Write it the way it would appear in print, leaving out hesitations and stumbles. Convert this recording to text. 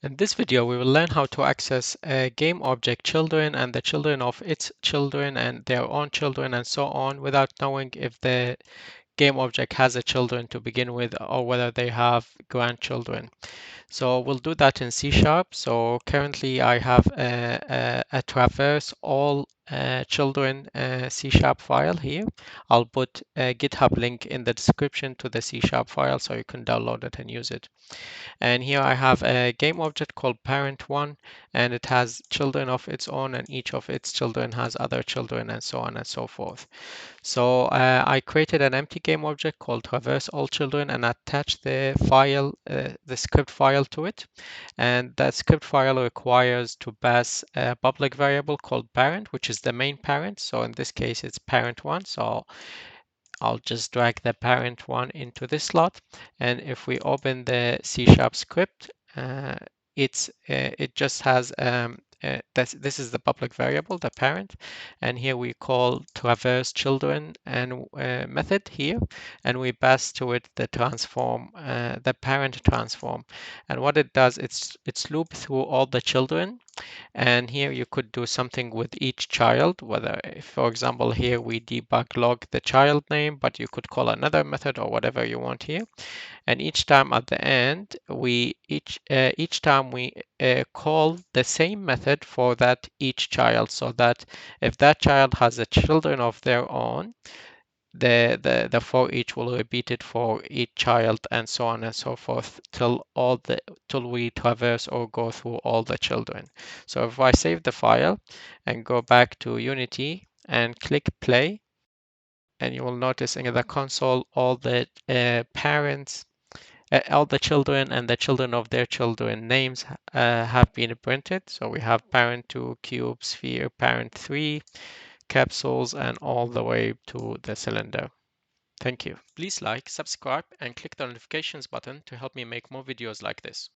In this video, we will learn how to access a game object children and the children of its children and their own children and so on without knowing if the game object has a children to begin with or whether they have grandchildren. So we'll do that in C Sharp. So currently I have a traverse all children C Sharp file here. I'll put a GitHub link in the description to the C Sharp file so you can download it and use it. And here I have a game object called parent1, and it has children of its own, and each of its children has other children, and so on and so forth. So I created an empty game object called TraverseAllChildren and attached the file, the script file to it. And that script file requires to pass a public variable called parent, which is the main parent. So in this case, it's parent1. So I'll just drag the parent one into this slot. And if we open the C# script, it just has this is the public variable, the parent, and here we call traverse children and method here, and we pass to it the transform, the parent transform, and what it does, it's loop through all the children. And here you could do something with each child, whether, for example, here we debug log the child name, but you could call another method or whatever you want here. And each time at the end, each time we call the same method for that each child, so that if that child has a children of their own, the for each will repeat it for each child and so on and so forth till we traverse or go through all the children. So if I save the file and go back to Unity and click play, and you will notice in the console all the parents, all the children and the children of their children names have been printed. So we have parent2, cube, sphere, parent3, capsules, and all the way to the cylinder. Thank you. Please like, subscribe, and click the notifications button to help me make more videos like this.